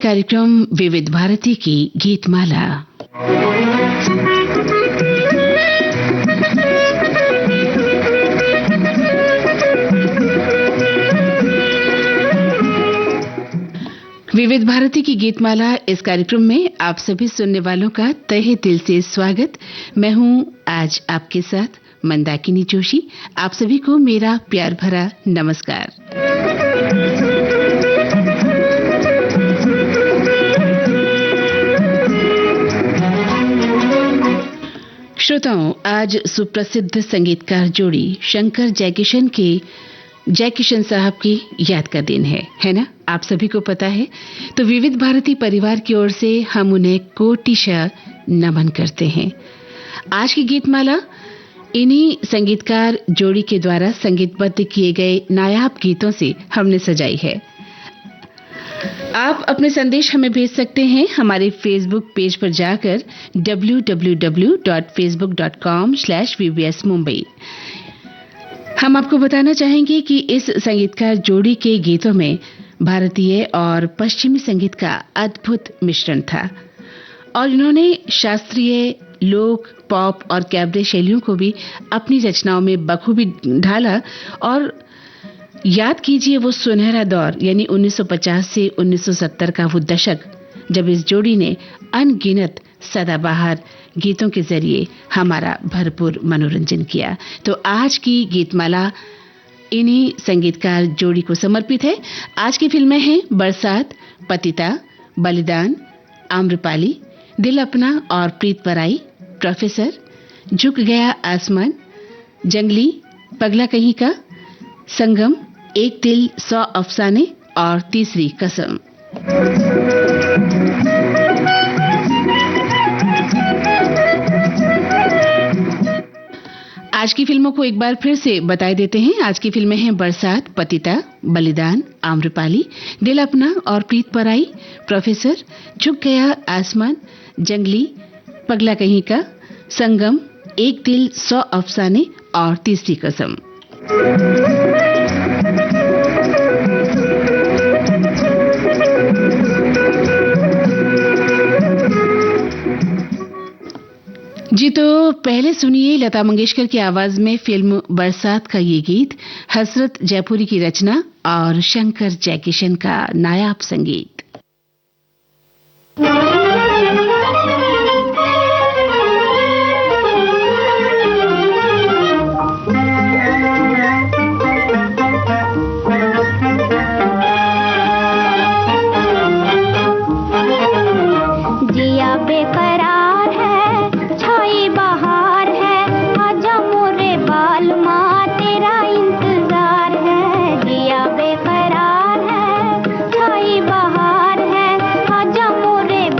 कार्यक्रम विविध भारती की गीतमाला। विविध भारती की गीतमाला इस कार्यक्रम में आप सभी सुनने वालों का तहे दिल से स्वागत। मैं हूं आज आपके साथ मंदाकिनी जोशी। आप सभी को मेरा प्यार भरा नमस्कार। श्रोताओं, आज सुप्रसिद्ध संगीतकार जोड़ी शंकर जयकिशन साहब की याद का दिन है ना? आप सभी को पता है। तो विविध भारती परिवार की ओर से हम उन्हें कोटिशः नमन करते हैं। आज की गीतमाला इन्हीं संगीतकार जोड़ी के द्वारा संगीतबद्ध किए गए नायाब गीतों से हमने सजाई है। आप अपने संदेश हमें भेज सकते हैं हमारे फेसबुक पेज पर जाकर www.facebook.com/vbsmumbai। हम आपको बताना चाहेंगे कि इस संगीतकार जोड़ी के गीतों में भारतीय और पश्चिमी संगीत का अद्भुत मिश्रण था और इन्होंने शास्त्रीय, लोक, पॉप और कैबरे शैलियों को भी अपनी रचनाओं में बखूबी ढाला। और याद कीजिए वो सुनहरा दौर यानी 1950 से 1970 का वो दशक जब इस जोड़ी ने अनगिनत सदाबहार गीतों के जरिए हमारा भरपूर मनोरंजन किया। तो आज की गीतमाला इन्हीं संगीतकार जोड़ी को समर्पित है। आज की फिल्में हैं बरसात, पतिता, बलिदान, आम्रपाली, दिल अपना और प्रीत पराई, प्रोफेसर, झुक गया आसमान, जंगली, पगला कहीं का, संगम, एक दिल 100 अफसाने और तीसरी कसम। आज की फिल्मों को एक बार फिर से बता देते हैं। आज की फिल्में हैं बरसात, पतिता, बलिदान, आम्रपाली, दिल अपना और प्रीत पराई, प्रोफेसर, झुक गया आसमान, जंगली, पगला कहीं का, संगम, एक दिल 100 अफसाने और तीसरी कसम। जी, तो पहले सुनिए लता मंगेशकर की आवाज में फिल्म बरसात का ये गीत, हसरत जयपुरी की रचना और शंकर जयकिशन का नायाब संगीत। बहार है, आजा मोरे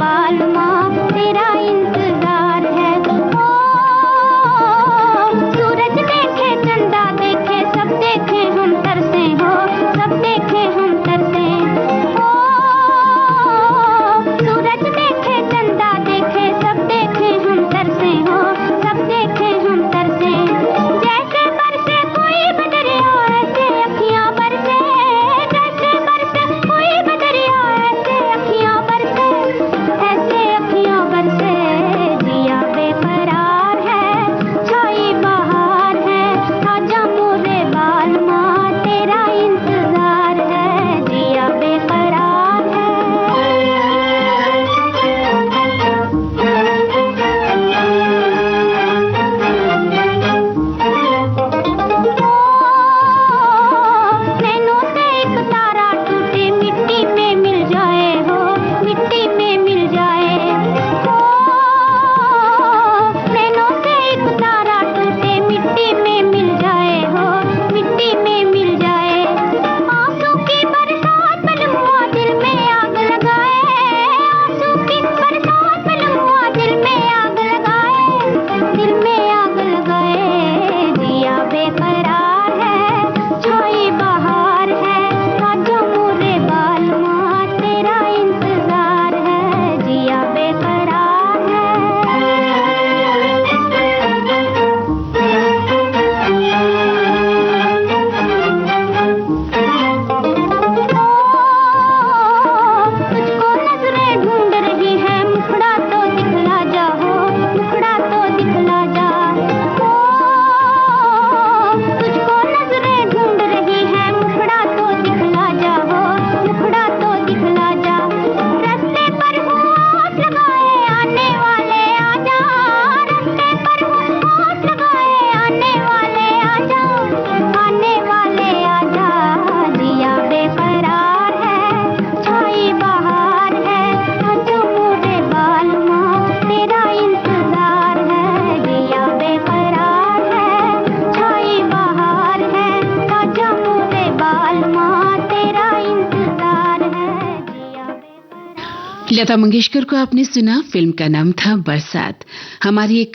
लता मंगेशकर को आपने सुना, फिल्म का नाम था बरसात। हमारी एक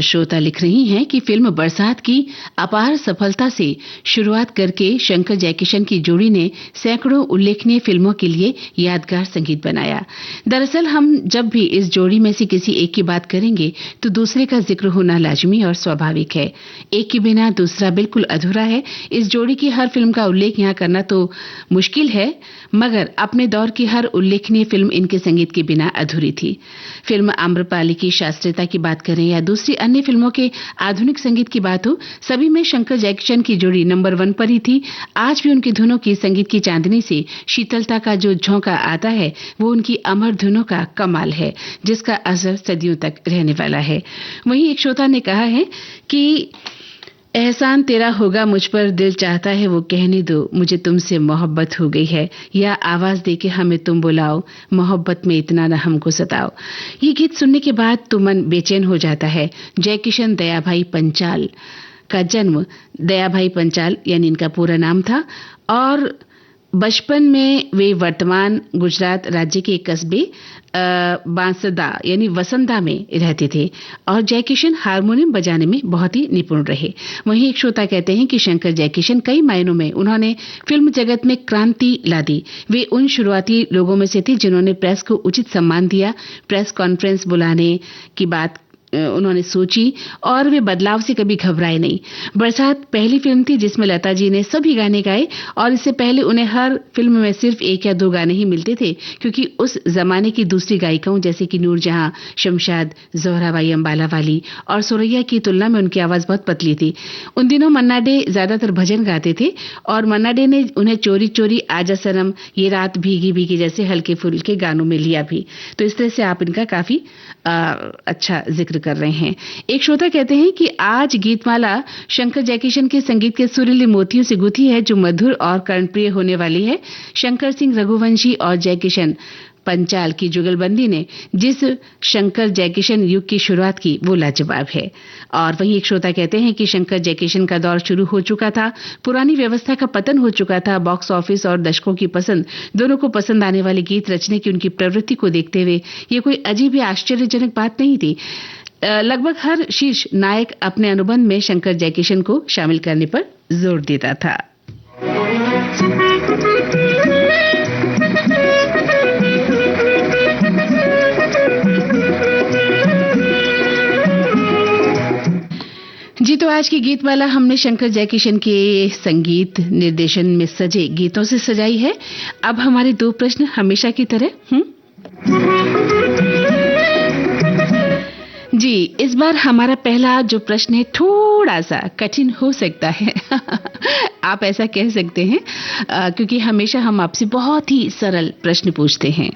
श्रोता लिख रही हैं कि फिल्म बरसात की अपार सफलता से शुरुआत करके शंकर जयकिशन की जोड़ी ने सैकड़ों उल्लेखनीय फिल्मों के लिए यादगार संगीत बनाया। दरअसल हम जब भी इस जोड़ी में से किसी एक की बात करेंगे तो दूसरे का जिक्र होना लाजमी और स्वाभाविक है। एक के बिना दूसरा बिल्कुल अधूरा है। इस जोड़ी की हर फिल्म का उल्लेख यहाँ करना तो मुश्किल है, मगर अपने दौर की हर उल्लेखनीय फिल्म इनके संगीत के बिना अधूरी थी। फिल्म आम्रपाली की शास्त्रीयता की बात करें या दूसरी अन्य फिल्मों के आधुनिक संगीत की बात हो, सभी में शंकर जयकिशन की जोड़ी नंबर 1 पर ही थी। आज भी उनकी धुनों की संगीत की चांदनी से शीतलता का जो झोंका आता है वो उनकी अमर धुनों का कमाल है, जिसका असर सदियों तक रहने वाला है। वहीं एक श्रोता ने कहा है कि एहसान तेरा होगा मुझ पर, दिल चाहता है वो कहने दो, मुझे तुमसे मोहब्बत हो गई है, या आवाज देके हमें तुम बुलाओ, मोहब्बत में इतना न हमको सताओ। ये गीत सुनने के बाद तो मन बेचैन हो जाता है। जयकिशन दयाभाई पंचाल का जन्म, दयाभाई पंचाल यानी इनका पूरा नाम था, और बचपन में वे वर्तमान गुजरात राज्य के एक कस्बे बांसदा यानी वसंदा में रहते थे और जयकिशन हारमोनियम बजाने में बहुत ही निपुण रहे। वहीं एक श्रोता कहते हैं कि शंकर जयकिशन कई मायनों में उन्होंने फिल्म जगत में क्रांति ला दी। वे उन शुरुआती लोगों में से थे जिन्होंने प्रेस को उचित सम्मान दिया। प्रेस कॉन्फ्रेंस बुलाने की बात उन्होंने सोची और वे बदलाव से कभी घबराए नहीं। बरसात पहली फिल्म थी जिसमें लता जी ने सभी गाने गाए और इससे पहले उन्हें हर फिल्म में सिर्फ 1 या 2 गाने ही मिलते थे, क्योंकि उस जमाने की दूसरी गायिकाओं जैसे कि नूरजहां, शमशाद, जोहराबाई अंबाला वाली और सुरैया की तुलना में उनकी आवाज बहुत पतली थी। उन दिनों मन्ना डे ज्यादातर भजन गाते थे और मन्ना डे ने उन्हें चोरी चोरी, आजा सनम, ये रात भीगी भीगी जैसे हल्के फुल्के गानों में लिया भी। तो इस तरह से आप इनका काफी अच्छा जिक्र कर रहे हैं। एक श्रोता कहते हैं कि आज गीतमाला शंकर जयकिशन के संगीत के सुरीले मोतियों से गुथी है, जो मधुर और कर्णप्रिय होने वाली है। शंकर सिंह रघुवंशी और जयकिशन पंचाल की जुगलबंदी ने जिस शंकर जयकिशन युग की शुरुआत की वो लाजवाब है। और वहीं एक श्रोता कहते हैं कि शंकर जयकिशन का दौर शुरू हो चुका था, पुरानी व्यवस्था का पतन हो चुका था। बॉक्स ऑफिस और दर्शकों की पसंद दोनों को पसंद आने वाले गीत रचने की उनकी प्रवृत्ति को देखते हुए ये कोई अजीब या आश्चर्यजनक बात नहीं थी। लगभग हर शीर्ष नायक अपने अनुबंध में शंकर जयकिशन को शामिल करने पर जोर देता था। जी, तो आज की गीतमाला हमने शंकर जयकिशन के संगीत निर्देशन में सजे गीतों से सजाई है। अब हमारे 2 प्रश्न हमेशा की तरह। जी, इस बार हमारा पहला जो प्रश्न है थोड़ा सा कठिन हो सकता है। आप ऐसा कह सकते हैं, क्योंकि हमेशा हम आपसे बहुत ही सरल प्रश्न पूछते हैं।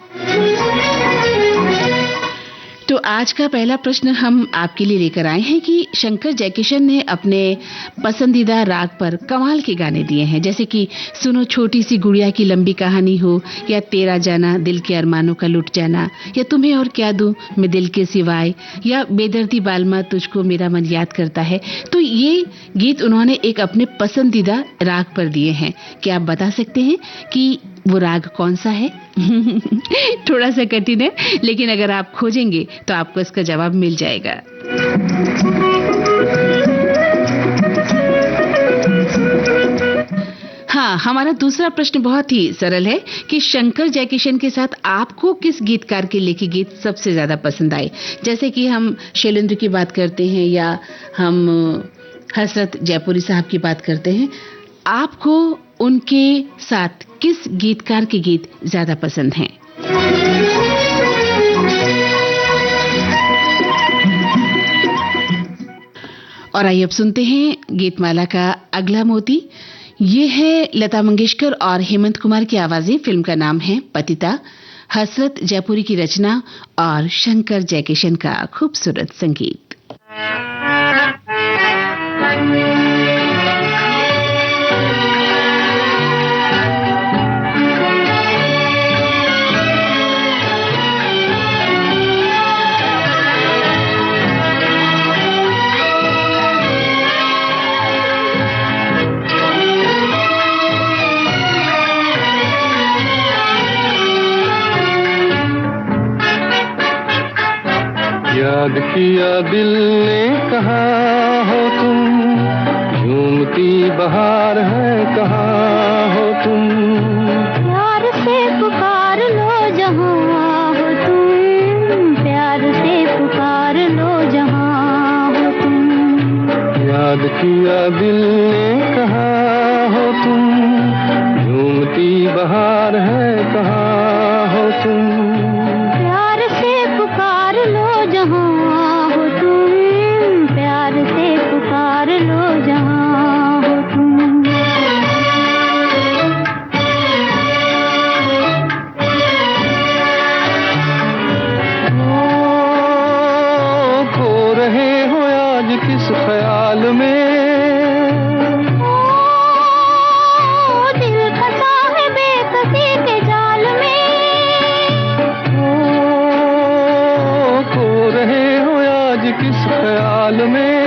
तो आज का पहला प्रश्न हम आपके लिए लेकर आए हैं कि शंकर जयकिशन ने अपने पसंदीदा राग पर कमाल के गाने दिए हैं, जैसे कि सुनो छोटी सी गुड़िया की लंबी कहानी हो, या तेरा जाना, दिल के अरमानों का लुट जाना, या तुम्हें और क्या दूं मैं दिल के सिवाय, या बेदर्दी बालमा तुझको मेरा मन याद करता है। तो ये गीत उन्होंने एक अपने पसंदीदा राग पर दिए हैं। क्या आप बता सकते हैं कि वो राग कौन सा है? थोड़ा सा कठिन है, लेकिन अगर आप खोजेंगे तो आपको इसका जवाब मिल जाएगा। हाँ, हमारा दूसरा प्रश्न बहुत ही सरल है कि शंकर जयकिशन के साथ आपको किस गीतकार के लिखे गीत सबसे ज्यादा पसंद आए? जैसे कि हम शैलेंद्र की बात करते हैं या हम हसरत जयपुरी साहब की बात करते हैं, आपको उनके साथ किस गीतकार के गीत ज्यादा पसंद हैं? और आइए अब सुनते हैं गीतमाला का अगला मोती। ये है लता मंगेशकर और हेमंत कुमार की आवाजें। फिल्म का नाम है पतिता। हसरत जयपुरी की रचना और शंकर जयकिशन का खूबसूरत संगीत। याद किया दिल ने कहा हो तुम, झूमती बहार है कहाँ हो तुम। प्यार से पुकार लो जहाँ हो तुम, प्यार से पुकार लो जहाँ हो तुम। याद किया दिल ने कहा हो तुम, झूमती बहार है कहाँ हो तुम। प्यार से पुकार लो जहाँ हो तुम, प्यार से पुकार लो जहाँ हो तुम। खो रहे हो आज किस ख्याल में, दिल फंसा है बेकसी के जाल में। खो रहे हो आज किस ख्याल में।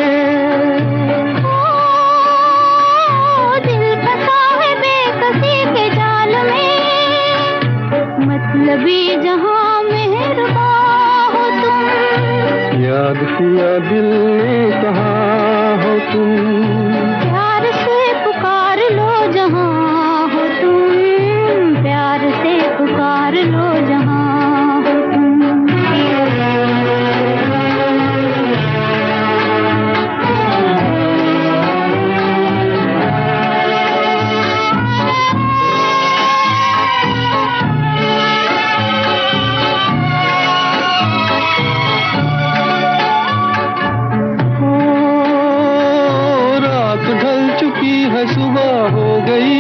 दिल फंसा है बेकसी के जाल में, मतलबी जहाँ मेहरबान हो तुम। याद किया दिल ने कहा हो तुम। प्यार से पुकार लो जहाँ हो तुम, प्यार से पुकार लो जहाँ हो तुम। रात ढल चुकी है सुबह हो गई,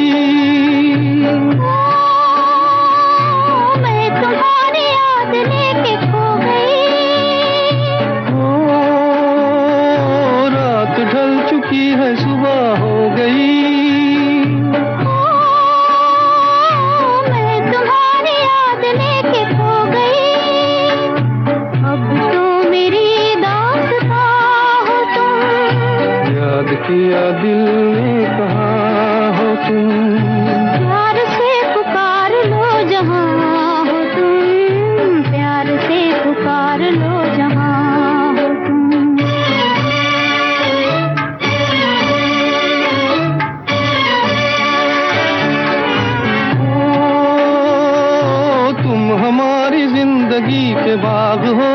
मैं तुम्हारी याद लेके खो गई। रात ढल चुकी है सुबह हो गई। मैं तुम्हारी याद लेके खो गई, अब तो मेरी दास्तां हो तुम। याद किया दिल ने कहा हो तुम। प्यार से पुकार लो जहाँ हो तुम, प्यार से पुकार लो जहाँ हो तुम। तुम हमारी जिंदगी के बाग हो,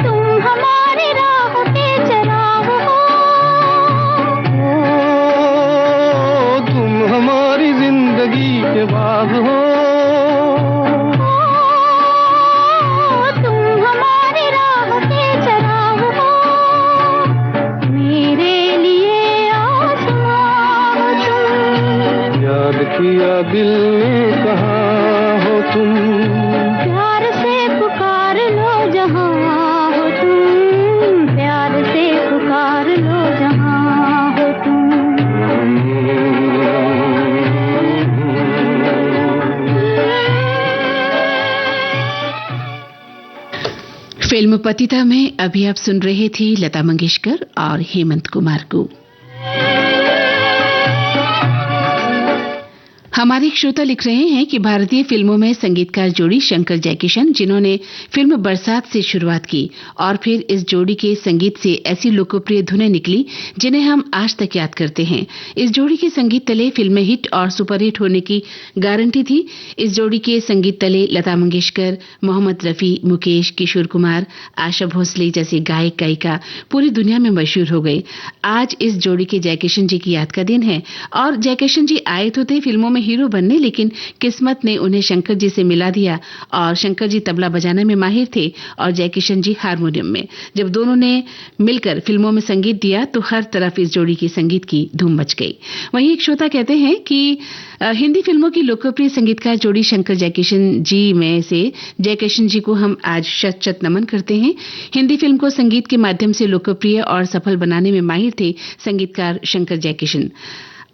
तुम हमारी राह के चराग हो। तुम हमारी जिंदगी के बाग हो। तुम हमारी राह के चराग हो, मेरे लिए आसमां हो तुम। याद किया दिल ने कहा हो तुम। प्यार से पुकार लो जहाँ हो तुम, प्यार से पुकार लो जहाँ हो तुम। फिल्म पतिता में अभी आप सुन रहे थे लता मंगेशकर और हेमंत कुमार को। हमारे एक श्रोता लिख रहे हैं कि भारतीय फिल्मों में संगीतकार जोड़ी शंकर जयकिशन, जिन्होंने फिल्म बरसात से शुरुआत की और फिर इस जोड़ी के संगीत से ऐसी लोकप्रिय धुनें निकली जिन्हें हम आज तक याद करते हैं। इस जोड़ी के संगीत तले फिल्में हिट और सुपरहिट होने की गारंटी थी। इस जोड़ी के संगीत तले लता मंगेशकर, मोहम्मद रफी, मुकेश, किशोर कुमार, आशा भोसले जैसे गायक गायिका पूरी दुनिया में मशहूर हो गए। आज इस जोड़ी के जयकिशन जी की याद का दिन है और जयकिशन जी आए तो थे फिल्मों में हीरो बनने, लेकिन किस्मत ने उन्हें शंकर जी से मिला दिया और शंकर जी तबला बजाने में माहिर थे और जयकिशन जी हारमोनियम में। जब दोनों ने मिलकर फिल्मों में संगीत दिया तो हर तरफ इस जोड़ी के संगीत की धूम मच गई। वहीं एक श्रोता कहते हैं कि हिंदी फिल्मों की लोकप्रिय संगीतकार जोड़ी शंकर जयकिशन जी में से जयकिशन जी को हम आज शत शत नमन करते हैं। हिंदी फिल्म को संगीत के माध्यम से लोकप्रिय और सफल बनाने में माहिर थे संगीतकार शंकर जयकिशन।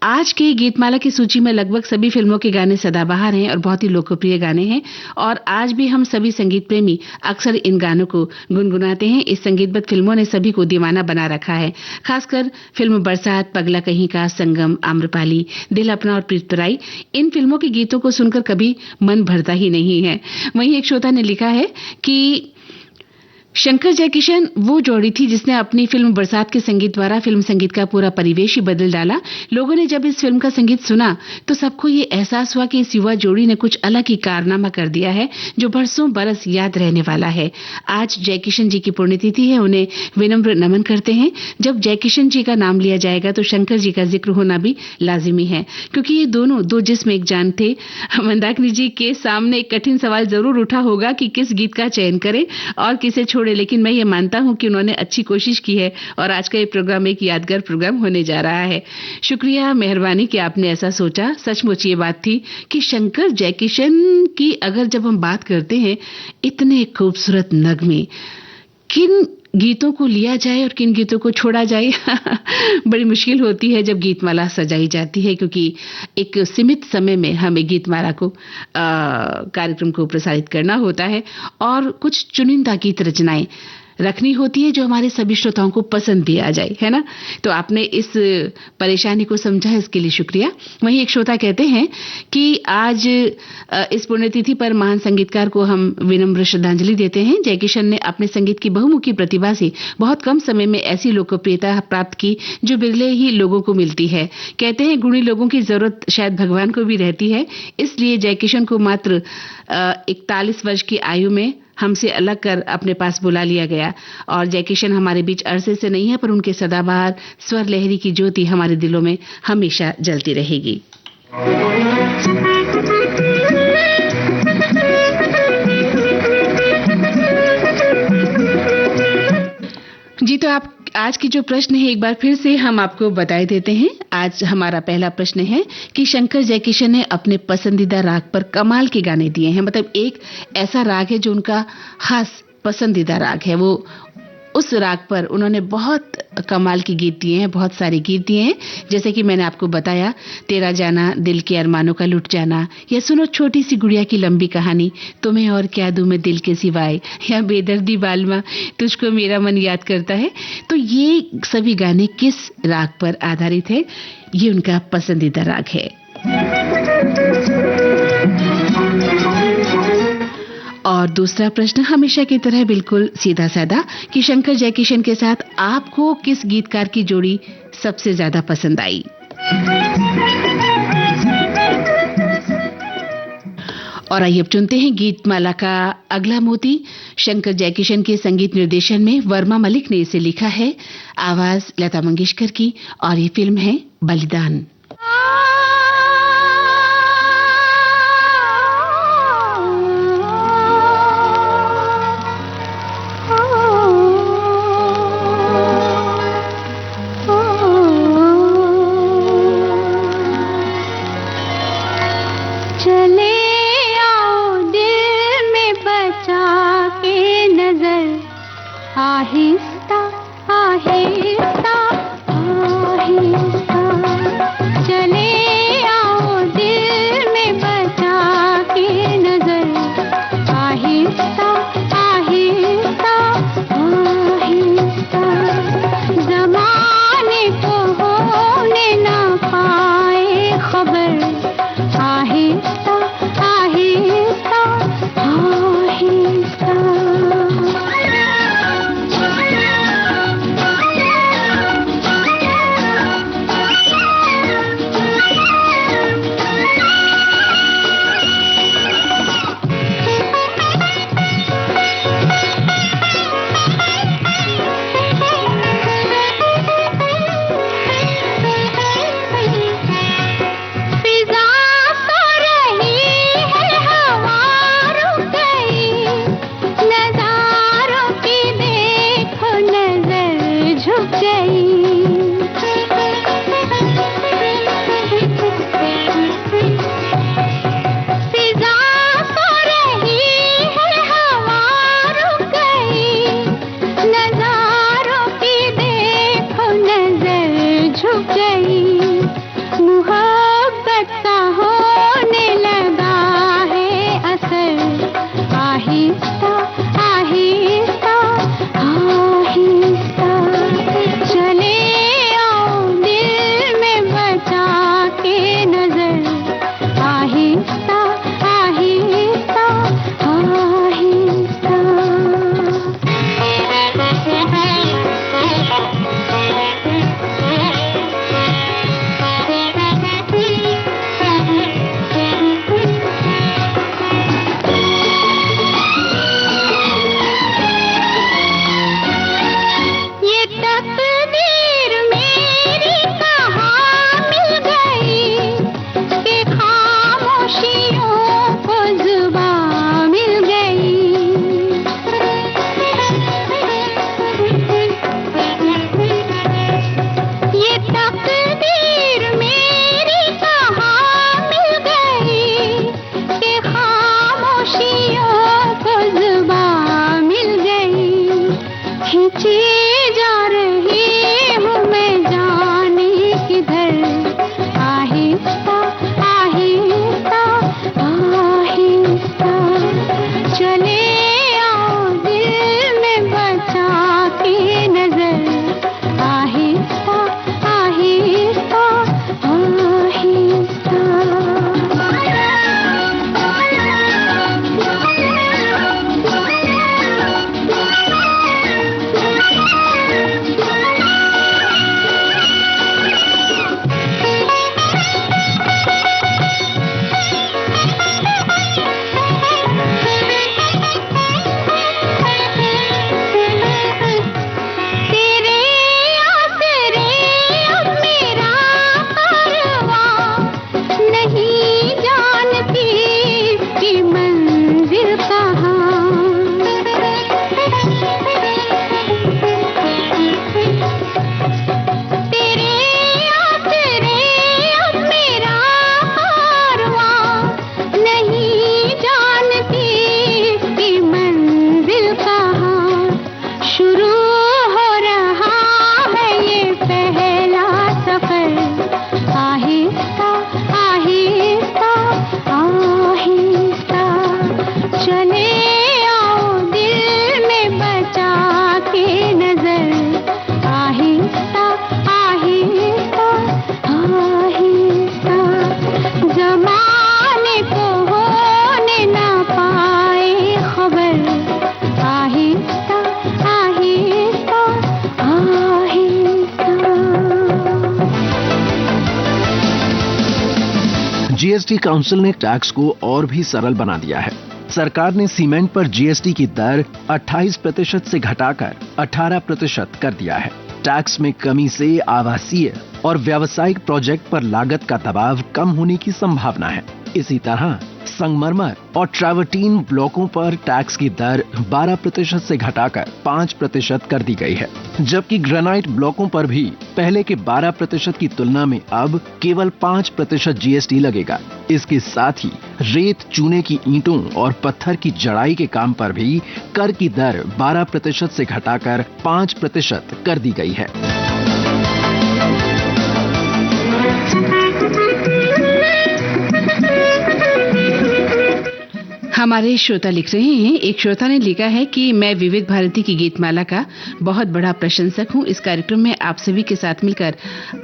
आज के गीतमाला की सूची में लगभग सभी फिल्मों के गाने सदाबहार हैं और बहुत ही लोकप्रिय गाने हैं और आज भी हम सभी संगीत प्रेमी अक्सर इन गानों को गुनगुनाते हैं। इस संगीतबद्ध फिल्मों ने सभी को दीवाना बना रखा है, खासकर फिल्म बरसात, पगला कहीं का, संगम, आम्रपाली, दिल अपना और प्रीत पराई। इन फिल्मों के गीतों को सुनकर कभी मन भरता ही नहीं है। वहीं एक श्रोता ने लिखा है कि शंकर जयकिशन वो जोड़ी थी जिसने अपनी फिल्म बरसात के संगीत द्वारा फिल्म संगीत का पूरा परिवेश ही बदल डाला। लोगों ने जब इस फिल्म का संगीत सुना तो सबको ये एहसास हुआ कि इस युवा जोड़ी ने कुछ अलग ही कारनामा कर दिया है जो बरसों बरस याद रहने वाला है। आज जयकिशन जी की पुण्यतिथि है, उन्हें विनम्र नमन करते हैं। जब जयकिशन जी का नाम लिया जाएगा तो शंकर जी का जिक्र होना भी लाजिमी है, क्योंकि ये दोनों दो जिस्म एक जान थे। मंदाकिनी जी के सामने एक कठिन सवाल जरूर उठा होगा कि किस गीत का चयन करें और किसे छोड़े, लेकिन मैं ये मानता हूं कि उन्होंने अच्छी कोशिश की है और आज का ये प्रोग्राम एक यादगार प्रोग्राम होने जा रहा है। शुक्रिया, मेहरबानी कि आपने ऐसा सोचा। सचमुच ये बात थी कि शंकर जयकिशन की अगर जब हम बात करते हैं, इतने खूबसूरत नगमे, किन गीतों को लिया जाए और किन गीतों को छोड़ा जाए बड़ी मुश्किल होती है जब गीतमाला सजाई जाती है, क्योंकि एक सीमित समय में हमें गीतमाला को कार्यक्रम को प्रसारित करना होता है और कुछ चुनिंदा गीत रचनाएं रखनी होती है जो हमारे सभी श्रोताओं को पसंद भी आ जाए, है ना। तो आपने इस परेशानी को समझा, इसके लिए शुक्रिया। वहीं एक श्रोता कहते हैं कि आज इस पुण्यतिथि पर महान संगीतकार को हम विनम्र श्रद्धांजलि देते हैं। जयकिशन ने अपने संगीत की बहुमुखी प्रतिभा से बहुत कम समय में ऐसी लोकप्रियता प्राप्त की जो बिरले ही लोगों को मिलती है। कहते हैं गुणी लोगों की जरूरत शायद भगवान को भी रहती है, इसलिए जयकिशन को मात्र 41 वर्ष की आयु में हमसे अलग कर अपने पास बुला लिया गया। और जयकिशन हमारे बीच अरसे से नहीं है, पर उनके सदाबहार स्वर लहरी की ज्योति हमारे दिलों में हमेशा जलती रहेगी। जी, तो आप आज की जो प्रश्न है एक बार फिर से हम आपको बताए देते हैं। आज हमारा पहला प्रश्न है कि शंकर जयकिशन ने अपने पसंदीदा राग पर कमाल के गाने दिए हैं। मतलब एक ऐसा राग है जो उनका खास पसंदीदा राग है, वो उस राग पर उन्होंने बहुत कमाल के गीत दिए हैं, बहुत सारे गीत दिए हैं। जैसे कि मैंने आपको बताया, तेरा जाना, दिल के अरमानों का लुट जाना, या सुनो छोटी सी गुड़िया की लंबी कहानी, तुम्हें और क्या दूं मैं दिल के सिवाय, या बेदर्दी बालमा, तुझको मेरा मन याद करता है। तो ये सभी गाने किस राग पर आधारित है? ये उनका पसंदीदा राग है। और दूसरा प्रश्न हमेशा की तरह बिल्कुल सीधा साधा कि शंकर जयकिशन के साथ आपको किस गीतकार की जोड़ी सबसे ज्यादा पसंद आई? और आइए अब चुनते हैं गीतमाला का अगला मोती। शंकर जयकिशन के संगीत निर्देशन में वर्मा मलिक ने इसे लिखा है, आवाज लता मंगेशकर की, और ये फिल्म है बलिदान। आहिस्ता आहिस्ता आहिस्ता जीएसटी काउंसिल ने टैक्स को और भी सरल बना दिया है। सरकार ने सीमेंट पर जीएसटी की दर 28% से घटाकर 18% कर दिया है। टैक्स में कमी से आवासीय और व्यावसायिक प्रोजेक्ट पर लागत का दबाव कम होने की संभावना है। इसी तरह संगमरमर और ट्रैवर्टीन ब्लॉकों पर टैक्स की दर 12% से घटाकर 5% कर दी गई है, जबकि ग्रेनाइट ब्लॉकों पर भी पहले के 12% की तुलना में अब केवल 5% जीएसटी लगेगा। इसके साथ ही रेत, चूने की ईंटों और पत्थर की जड़ाई के काम पर भी कर की दर 12% से घटाकर 5% कर दी गई है। हमारे श्रोता लिख रहे हैं। एक श्रोता ने लिखा है कि मैं विविध भारती की गीतमाला का बहुत बड़ा प्रशंसक हूं। इस कार्यक्रम में आप सभी के साथ मिलकर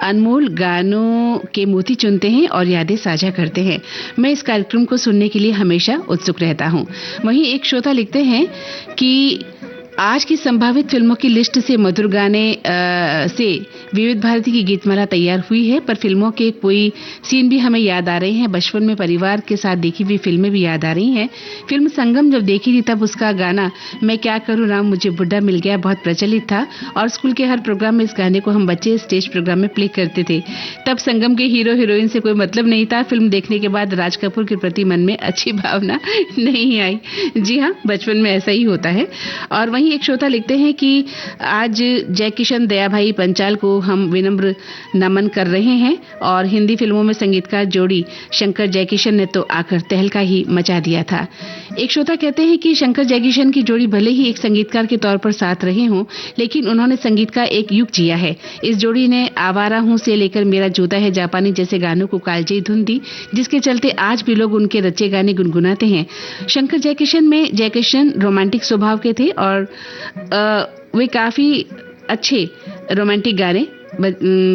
अनमोल गानों के मोती चुनते हैं और यादें साझा करते हैं। मैं इस कार्यक्रम को सुनने के लिए हमेशा उत्सुक रहता हूं। वहीं एक श्रोता लिखते हैं कि आज की संभावित फिल्मों की लिस्ट से मधुर गाने से विविध भारती की गीतमाला तैयार हुई है, पर फिल्मों के कोई सीन भी हमें याद आ रहे हैं। बचपन में परिवार के साथ देखी हुई फिल्में भी याद आ रही हैं। फिल्म संगम जब देखी थी तब उसका गाना मैं क्या करूं राम मुझे बुड्ढा मिल गया बहुत प्रचलित था और स्कूल के हर प्रोग्राम में इस गाने को हम बच्चे स्टेज प्रोग्राम में प्ले करते थे। तब संगम के हीरो हीरोइन से कोई मतलब नहीं था। फिल्म देखने के बाद राज कपूर के प्रति मन में अच्छी भावना नहीं आई। जी हाँ, बचपन में ऐसा ही होता है। और वहीं एक श्रोता लिखते हैं कि आज जय किशन दया भाई पंचाल को हम विनम्र नमन कर रहे हैं और हिंदी फिल्मों में संगीतकार जोड़ी शंकर जयकिशन ने तो आकर तहलका ही मचा दिया था। एक श्रोता कहते हैं कि शंकर जयकिशन की जोड़ी भले ही एक संगीतकार के तौर पर साथ रहे हों, लेकिन उन्होंने संगीत का एक युग जिया है। इस जोड़ी ने आवारा हूं से लेकर मेरा जूता है जापानी जैसे गानों को कालजयी धुन दी, जिसके चलते आज भी लोग उनके रचे गाने गुनगुनाते हैं। शंकर जयकिशन रोमांटिक स्वभाव के थे और वे काफी अच्छे रोमांटिक गाने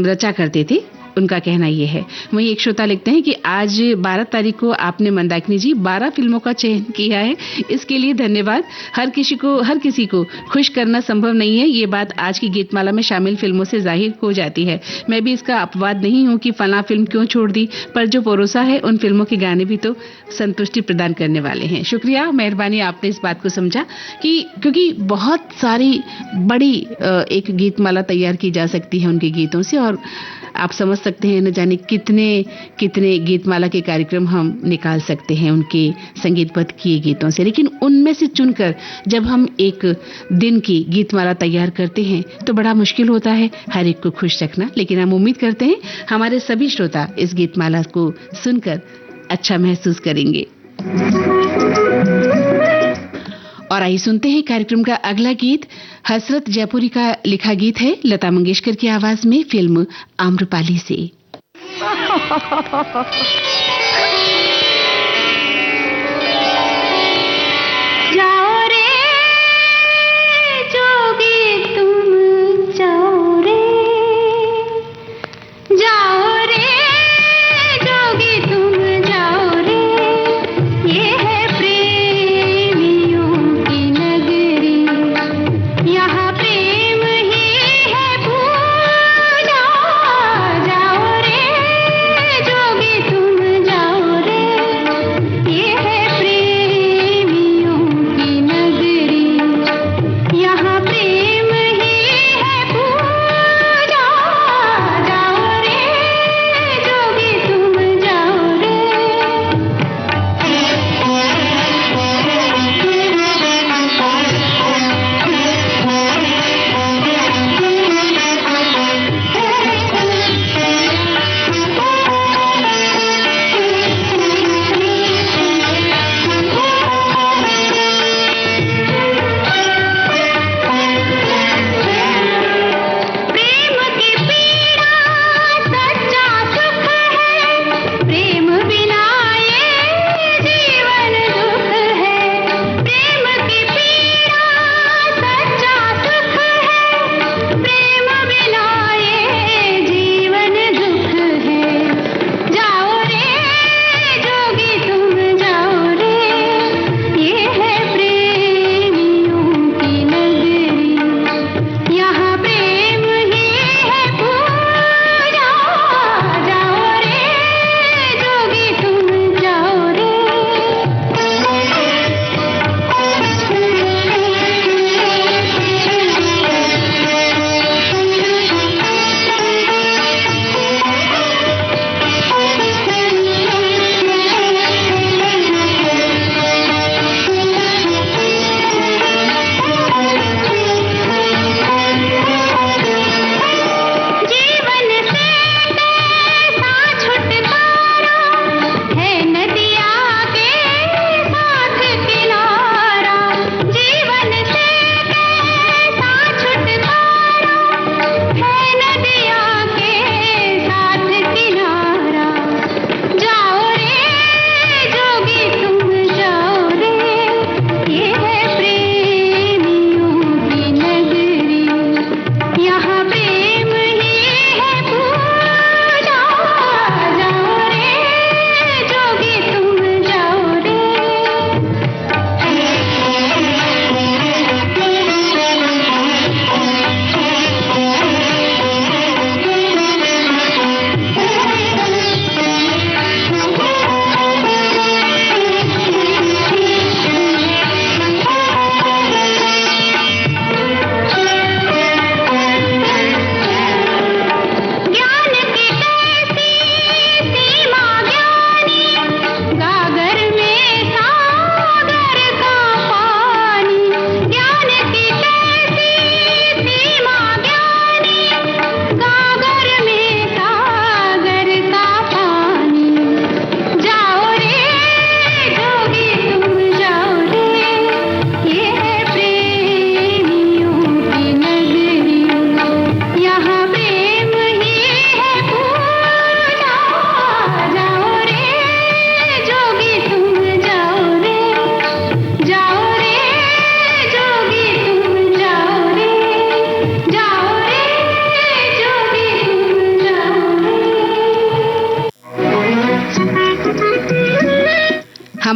रचा करते थे, उनका कहना यह है। वहीं एक श्रोता लिखते हैं कि आज 12 तारीख को आपने मंदाकिनी जी 12 फिल्मों का चयन किया है, इसके लिए धन्यवाद। हर किसी को खुश करना संभव नहीं है, ये बात आज की गीतमाला में शामिल फिल्मों से जाहिर हो जाती है। मैं भी इसका अपवाद नहीं हूं कि फला फिल्म क्यों छोड़ दी, पर जो परोसा है उन फिल्मों के गाने भी तो संतुष्टि प्रदान करने वाले हैं। शुक्रिया, मेहरबानी, आपने इस बात को समझा कि क्योंकि बहुत सारी बड़ी एक गीतमाला तैयार की जा सकती है उनके गीतों से, और आप समझ सकते हैं न जाने कितने गीतमाला के कार्यक्रम हम निकाल सकते हैं उनके संगीतबद्ध किए गीतों से। लेकिन उनमें से चुनकर जब हम एक दिन की गीतमाला तैयार करते हैं तो बड़ा मुश्किल होता है हर एक को खुश रखना। लेकिन हम उम्मीद करते हैं हमारे सभी श्रोता इस गीतमाला को सुनकर अच्छा महसूस करेंगे। और आइए सुनते हैं कार्यक्रम का अगला गीत। हसरत जयपुरी का लिखा गीत है, लता मंगेशकर की आवाज में, फिल्म आम्रपाली से। जाओ रे जोगी तुम जाओ रे, जाओ रे जोगी तुम जाओ रे, ये है प्रेमियों की नगरी, यहाँ प्रेम ही है पूजा। जाओ रे जोगी तुम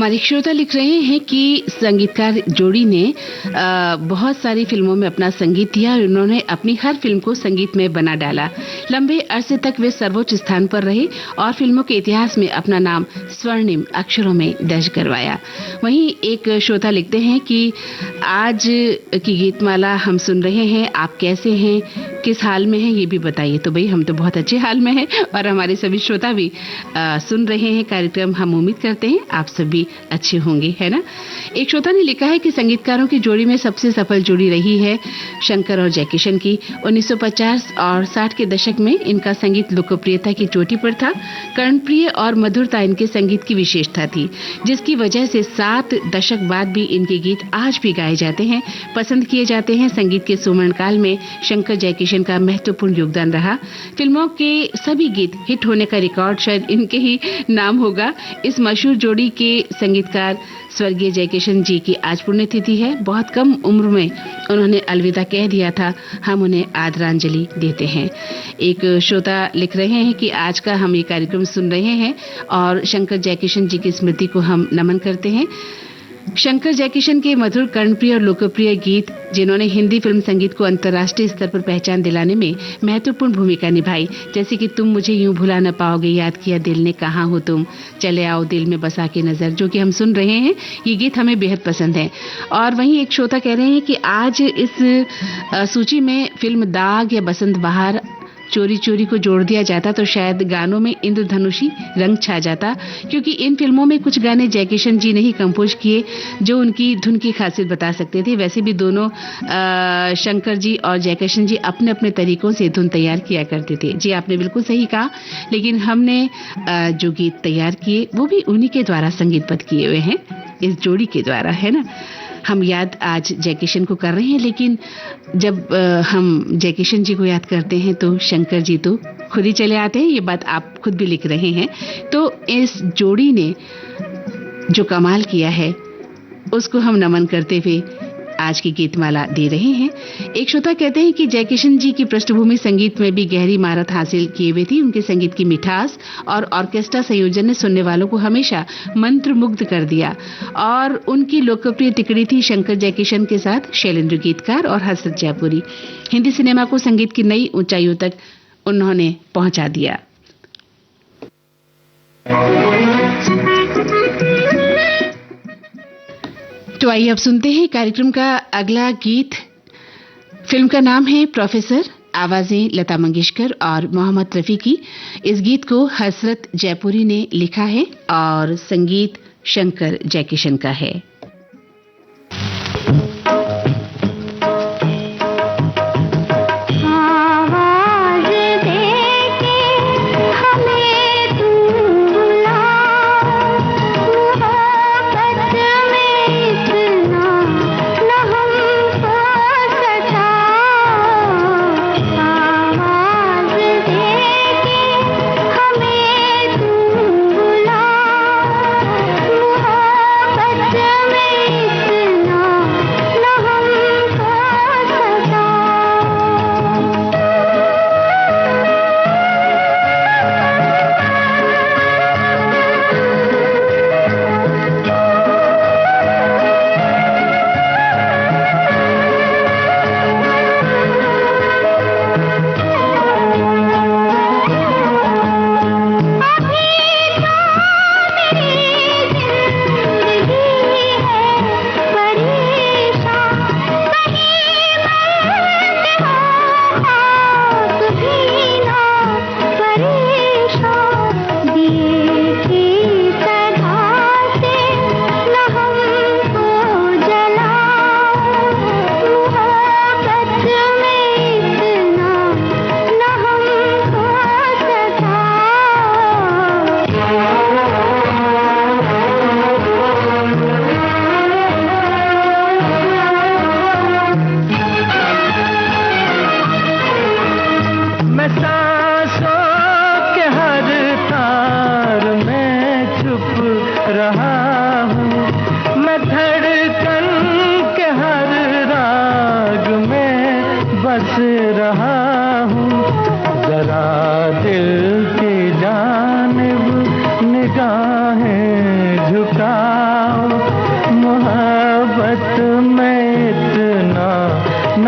हमारे श्रोता लिख रहे हैं कि संगीतकार जोड़ी ने बहुत सारी फिल्मों में अपना संगीत दिया और उन्होंने अपनी हर फिल्म को संगीत में बना डाला। लंबे अरसे तक वे सर्वोच्च स्थान पर रहे और फिल्मों के इतिहास में अपना नाम स्वर्णिम अक्षरों में दर्ज करवाया। वहीं एक श्रोता लिखते हैं कि आज की गीतमाला हम सुन रहे हैं, आप कैसे हैं, किस हाल में हैं, ये भी बताइए। तो भाई हम तो बहुत अच्छे हाल में हैं और हमारे सभी श्रोता भी सुन रहे हैं कार्यक्रम। हम उम्मीद करते हैं आप सभी अच्छे होंगे, है ना। एक श्रोता ने लिखा है कि संगीतकारों की जोड़ी में सबसे सफल जोड़ी रही है शंकर और जयकिशन की। 1950 और 60 के दशक में इनका संगीत लोकप्रियता की चोटी पर था। कर्णप्रिय और मधुरता इनके संगीत की विशेषता थी, जिसकी वजह से 7 दशक बाद भी इनके गीत आज भी गाए जाते हैं, पसंद किए जाते हैं। संगीत के सुवर्ण काल में शंकर जयकिशन का महत्वपूर्ण योगदान रहा। फिल्मों के सभी गीत हिट होने का रिकॉर्ड शायद इनके ही नाम होगा। इस मशहूर जोड़ी के संगीतकार स्वर्गीय जयकिशन जी की आज पुण्यतिथि है। बहुत कम उम्र में उन्होंने अलविदा कह दिया था। हम उन्हें आदरांजलि देते हैं। एक श्रोता लिख रहे हैं कि आज का हम ये कार्यक्रम सुन रहे हैं और शंकर जयकिशन जी की स्मृति को हम नमन करते हैं। शंकर जयकिशन के मधुर, कर्णप्रिय और लोकप्रिय गीत, जिन्होंने हिंदी फिल्म संगीत को अंतर्राष्ट्रीय स्तर पर पहचान दिलाने में महत्वपूर्ण भूमिका निभाई, जैसे कि तुम मुझे यूं भुला न पाओगे, याद किया दिल ने, कहाँ हो तुम, चले आओ दिल में बसा के नजर, जो कि हम सुन रहे हैं। ये गीत हमें बेहद पसंद है। और वहीं एक श्रोता कह रहे हैं कि आज इस सूची में फिल्म दाग या बसंत बहार, चोरी चोरी को जोड़ दिया जाता तो शायद गानों में इंद्रधनुषी रंग छा जाता, क्योंकि इन फिल्मों में कुछ गाने जयकिशन जी ने ही कंपोज किए जो उनकी धुन की खासियत बता सकते थे। वैसे भी दोनों शंकर जी और जयकिशन जी अपने अपने तरीकों से धुन तैयार किया करते थे। जी आपने बिल्कुल सही कहा, लेकिन हमने जो गीत तैयार किए वो भी उन्हीं के द्वारा संगीतबद्ध किए हुए हैं, इस जोड़ी के द्वारा, है ना। हम याद आज जयकिशन को कर रहे हैं, लेकिन जब हम जयकिशन जी को याद करते हैं तो शंकर जी तो खुद ही चले आते हैं। ये बात आप खुद भी लिख रहे हैं। तो इस जोड़ी ने जो कमाल किया है उसको हम नमन करते हुए आज की गीतमाला दे रहे हैं। एक श्रोता कहते हैं कि जयकिशन जी की पृष्ठभूमि संगीत में भी गहरी महारत हासिल किए हुए थी। उनके संगीत की मिठास और ऑर्केस्ट्रा संयोजन ने सुनने वालों को हमेशा मंत्रमुग्ध कर दिया। और उनकी लोकप्रिय टिकड़ी थी शंकर जयकिशन के साथ शैलेंद्र गीतकार और हसरत जयपुरी। हिंदी सिनेमा को संगीत की नई ऊंचाइयों तक उन्होंने पहुंचा दिया। तो आइए अब सुनते हैं कार्यक्रम का अगला गीत। फिल्म का नाम है प्रोफेसर, आवाजें लता मंगेशकर और मोहम्मद रफी की। इस गीत को हसरत जयपुरी ने लिखा है और संगीत शंकर जयकिशन का है। Yeah.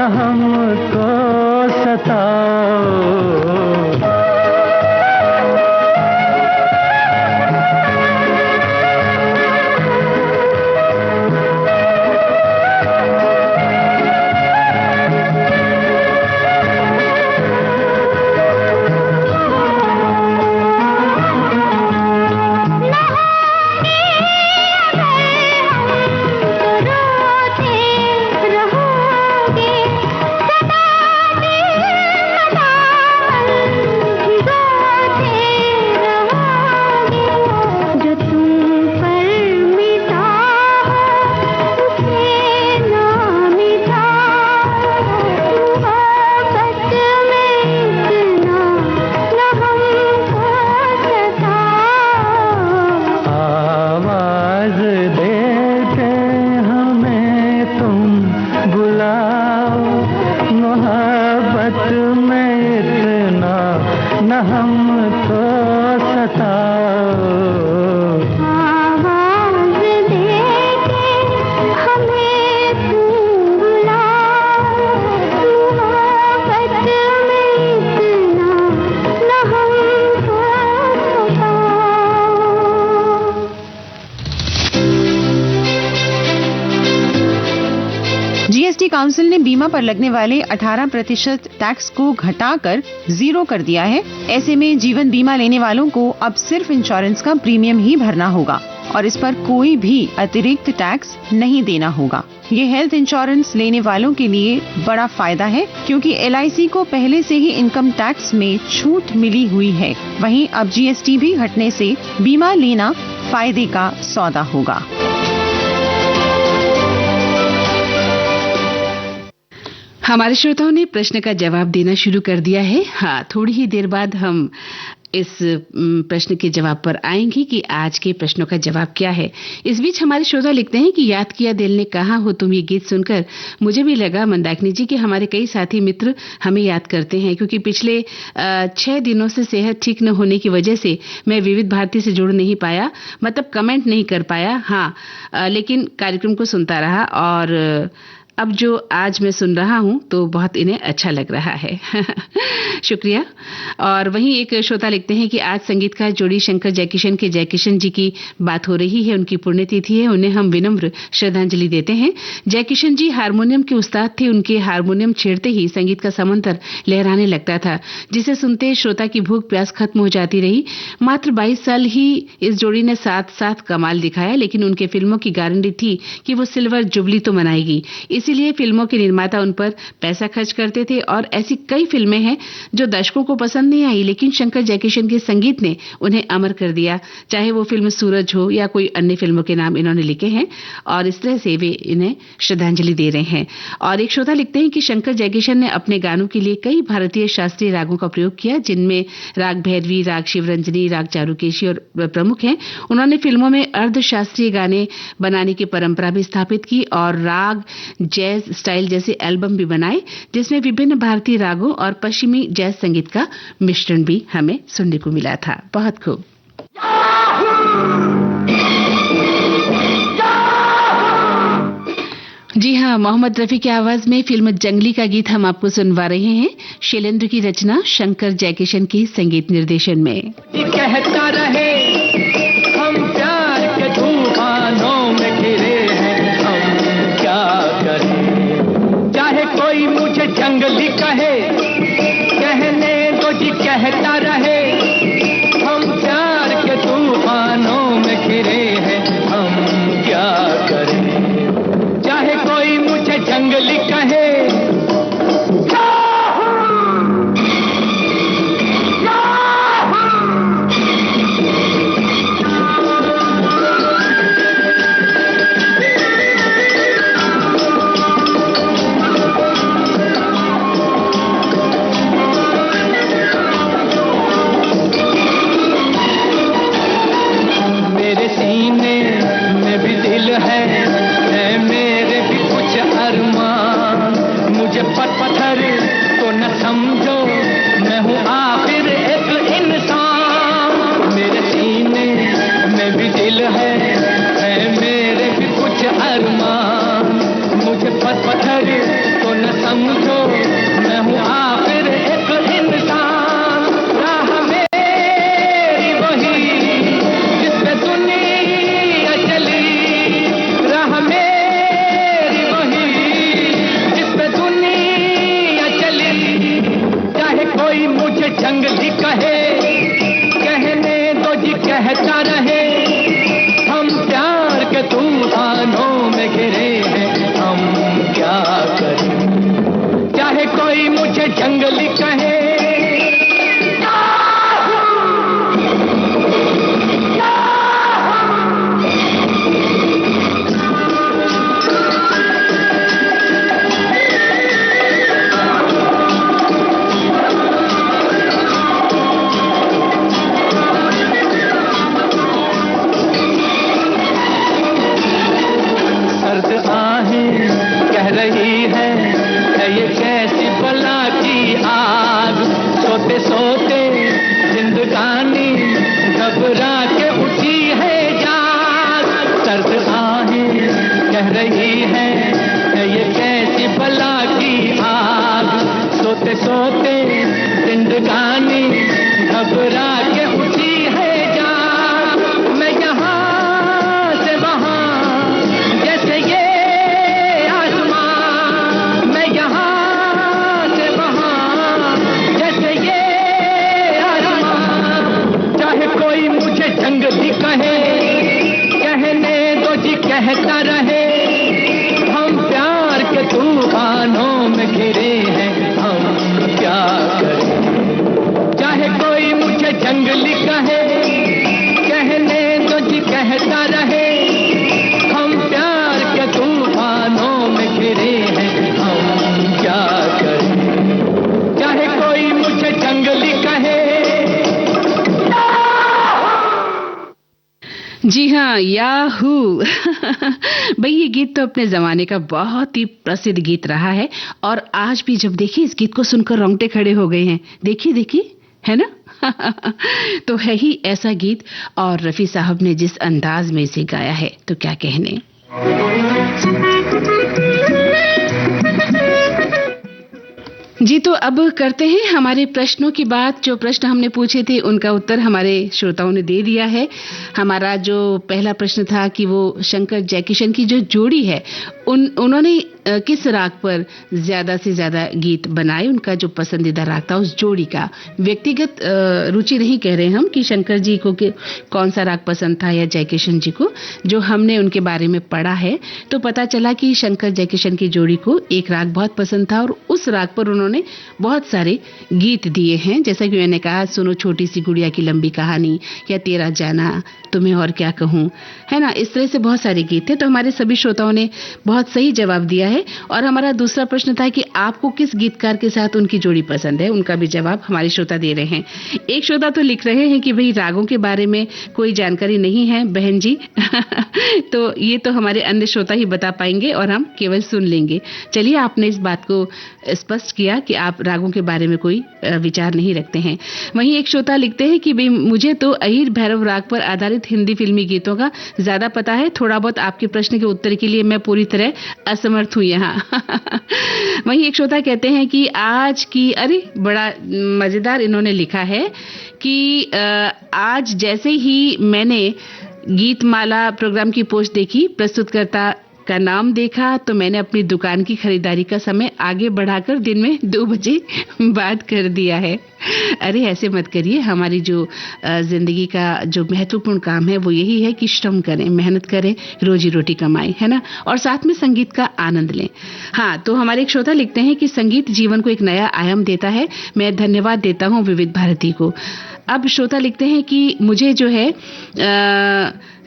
न हमको सताओ। जीएसटी काउंसिल ने बीमा पर लगने वाले 18% टैक्स को घटाकर 0 कर दिया है। ऐसे में जीवन बीमा लेने वालों को अब सिर्फ इंश्योरेंस का प्रीमियम ही भरना होगा और इस पर कोई भी अतिरिक्त टैक्स नहीं देना होगा। ये हेल्थ इंश्योरेंस लेने वालों के लिए बड़ा फायदा है क्योंकि LIC को पहले से ही इनकम टैक्स में छूट मिली हुई है। वहीं अब जीएसटी भी घटने से बीमा लेना फायदे का सौदा होगा। हमारे श्रोताओं ने प्रश्न का जवाब देना शुरू कर दिया है। हाँ, थोड़ी ही देर बाद हम इस प्रश्न के जवाब पर आएंगे कि आज के प्रश्नों का जवाब क्या है। इस बीच हमारे श्रोता लिखते हैं कि याद किया दिल ने कहा हो तुम, ये गीत सुनकर मुझे भी लगा मंदाकिनी जी कि हमारे कई साथी मित्र हमें याद करते हैं, क्योंकि पिछले 6 दिनों से सेहत ठीक न होने की वजह से मैं विविध भारती से जुड़ नहीं पाया, मतलब कमेंट नहीं कर पाया। हाँ, लेकिन कार्यक्रम को सुनता रहा और अब जो आज मैं सुन रहा हूं तो बहुत इन्हें अच्छा लग रहा है। शुक्रिया। और वहीं एक श्रोता लिखते हैं कि आज संगीतकार जोड़ी शंकर जयकिशन के जयकिशन जी की बात हो रही है, उनकी पुण्यतिथि है, उन्हें हम विनम्र श्रद्धांजलि देते हैं। जयकिशन जी हारमोनियम के उस्ताद थे, उनके हारमोनियम छेड़ते ही संगीत का समंदर लहराने लगता था, जिसे सुनते श्रोता की भूख प्यास खत्म हो जाती रही। मात्र 22 साल ही इस जोड़ी ने साथ साथ कमाल दिखाया, लेकिन उनके फिल्मों की गारंटी थी कि वो सिल्वर जुबली तो मनाएगी, इसीलिए फिल्मों के निर्माता उन पर पैसा खर्च करते थे और ऐसी कई फिल्में हैं जो दर्शकों को पसंद नहीं आई, लेकिन शंकर जयकिशन के संगीत ने उन्हें अमर कर दिया। चाहे वो फिल्म सूरज हो या कोई अन्य फिल्मों के नाम इन्होंने लिखे हैं और इस तरह से वे इन्हें श्रद्धांजलि दे रहे हैं। और एक श्रोता लिखते हैं कि शंकर जयकिशन ने अपने गानों के लिए कई भारतीय शास्त्रीय रागों का प्रयोग किया, जिनमें राग भैरवी, राग शिवरंजनी, राग चारुकेशी और प्रमुख हैं। उन्होंने फिल्मों में अर्ध शास्त्रीय गाने बनाने की परंपरा भी स्थापित की और राग जैज स्टाइल जैसे एल्बम भी बनाए, जिसमें विभिन्न भारतीय रागों और पश्चिमी जैज संगीत का मिश्रण भी हमें सुनने को मिला था। बहुत खूब। जी हाँ, मोहम्मद रफी की आवाज में फिल्म जंगली का गीत हम आपको सुनवा रहे हैं। शैलेंद्र की रचना, शंकर जयकिशन के संगीत निर्देशन में। कहता रहे हम प्यार के तूफानों में घिरे हैं, हम क्या करें। चाहे कोई मुझे जंगली कहे, कहने दो जी, कहता रहे हम प्यार के तूफानों में घिरे हैं, हम क्या करें। चाहे कोई मुझे जंगली कहे, मेरे सीने में भी दिल है मेरे भी कुछ अरमान। मुझे पत्थर तो न समझो, मैं हूँ आखिर एक इंसान। मेरे सीने में भी दिल है मेरे भी कुछ अरमान। मुझे पत्थर तो न समझो, कहता रहे, हम प्यार के तूफानों में घिरे हैं, हम क्या करें। चाहे कोई मुझे जंगली कहे, रही है ये कैसी बला की आग। सोते सोते जिंदगानी घबरा के उठी है जाग। सर्द आहें कह रही है ये कैसी बला की आग। सोते सोते जिंदगानी घबरा के उठी है जाग। मैं यहाँ से वहाँ जैसे ये जंगली कहे, कहने दो जी कहता रहे, हम प्यार के तूफानों में घिरे हैं, हम क्या करें। चाहे कोई मुझे जंगली कहे, कहने दो जी कहता रहे, हम प्यार के तूफानों में घिरे हैं, हम क्या करें। चाहे कोई मुझे जंगली कहे। जी हाँ, याहू। भाई ये गीत तो अपने जमाने का बहुत ही प्रसिद्ध गीत रहा है और आज भी जब देखिए इस गीत को सुनकर रोंगटे खड़े हो गए हैं। देखिए देखिए, है ना। तो है ही ऐसा गीत और रफी साहब ने जिस अंदाज में इसे गाया है तो क्या कहने। जी तो अब करते हैं हमारे प्रश्नों की बात। जो प्रश्न हमने पूछे थे उनका उत्तर हमारे श्रोताओं ने दे दिया है। हमारा जो पहला प्रश्न था कि वो शंकर जयकिशन की जो जोड़ी है उन्होंने किस राग पर ज्यादा से ज्यादा गीत बनाए, उनका जो पसंदीदा राग था उस जोड़ी का। व्यक्तिगत रुचि नहीं कह रहे हम कि शंकर जी को कौन सा राग पसंद था या जयकिशन जी को। जो हमने उनके बारे में पढ़ा है तो पता चला कि शंकर जयकिशन की जोड़ी को एक राग बहुत पसंद था और उस राग पर उन्होंने बहुत सारे गीत दिए हैं। जैसा कि मैंने कहा, सुनो छोटी सी गुड़िया की लंबी कहानी या तेरा जाना, तुम्हें और क्या कहूं, है ना। इस तरह से बहुत सारे गीत थे। तो हमारे सभी श्रोताओं ने बहुत सही जवाब दिया है। और हमारा दूसरा प्रश्न था कि आपको किस गीतकार के साथ उनकी जोड़ी पसंद है। उनका भी जवाब हमारे श्रोता दे रहे हैं। एक श्रोता तो लिख रहे हैं कि भाई रागों के बारे में कोई जानकारी नहीं है बहन जी। तो ये तो हमारे अन्य श्रोता ही बता पाएंगे और हम केवल सुन लेंगे। चलिए, आपने इस बात को स्पष्ट किया कि आप रागों के बारे में कोई विचार नहीं रखते हैं। वहीं एक श्रोता लिखते हैं कि भाई मुझे तो अहीर भैरव राग पर आधारित हिंदी फिल्मी गीतों का ज्यादा पता है। थोड़ा बहुत आपके प्रश्न के उत्तर के लिए मैं पूरी तरह असमर्थ हूं यहाँ। वहीं एक श्रोता कहते हैं कि आज की, अरे बड़ा मजेदार इन्होंने लिखा है कि आज जैसे ही मैंने गीतमाला प्रोग्राम की पोस्ट देखी, प्रस्तुतकर्ता का नाम देखा, तो मैंने अपनी दुकान की खरीदारी का समय आगे बढ़ाकर दिन में 2 बजे बाद कर दिया है। अरे ऐसे मत करिए। हमारी जो जिंदगी का जो महत्वपूर्ण काम है वो यही है कि श्रम करें, मेहनत करें, रोजी रोटी कमाएं, है ना, और साथ में संगीत का आनंद लें। हाँ, तो हमारे एक श्रोता लिखते हैं कि संगीत जीवन को एक नया आयाम देता है। मैं धन्यवाद देता हूँ विविध भारती को। अब श्रोता लिखते हैं कि मुझे जो है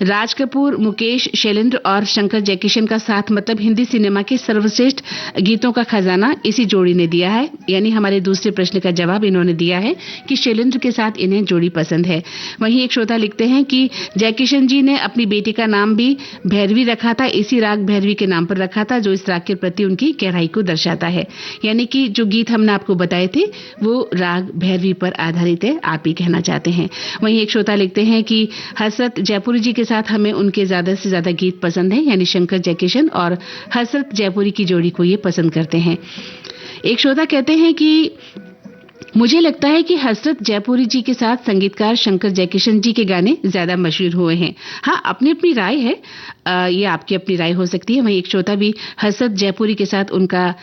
राज कपूर, मुकेश, शैलेंद्र और शंकर जयकिशन का साथ, मतलब हिंदी सिनेमा के सर्वश्रेष्ठ गीतों का खजाना इसी जोड़ी ने दिया है। यानी हमारे दूसरे प्रश्न का जवाब इन्होंने दिया है कि शैलेंद्र के साथ इन्हें जोड़ी पसंद है। वहीं एक श्रोता लिखते हैं कि जयकिशन जी ने अपनी बेटी का नाम भी भैरवी रखा था, इसी राग भैरवी के नाम पर रखा था, जो इस राग के प्रति उनकी गहराई को दर्शाता है। यानी कि जो गीत हमने आपको बताए थे वो राग भैरवी पर आधारित है, आप ही कहना चाहते हैं। वहीं एक श्रोता लिखते हैं कि हसरत जयपुरी जी के साथ हमें उनके ज्यादा से ज्यादा गीत पसंद हैं, यानी शंकर जयकिशन और हसरत जयपुरी की जोड़ी को ये पसंद करते हैं। एक श्रोता कहते हैं कि मुझे लगता है कि हसरत जयपुरी जी के साथ संगीतकार शंकर जयकिशन जी के गाने ज्यादा मशहूर हुए हैं। हाँ, अपनी अपनी राय है, ये आपकी अपनी राय हो सकती है। वहीं एक श्रोता भी हसरत जयपुरी के साथ उनका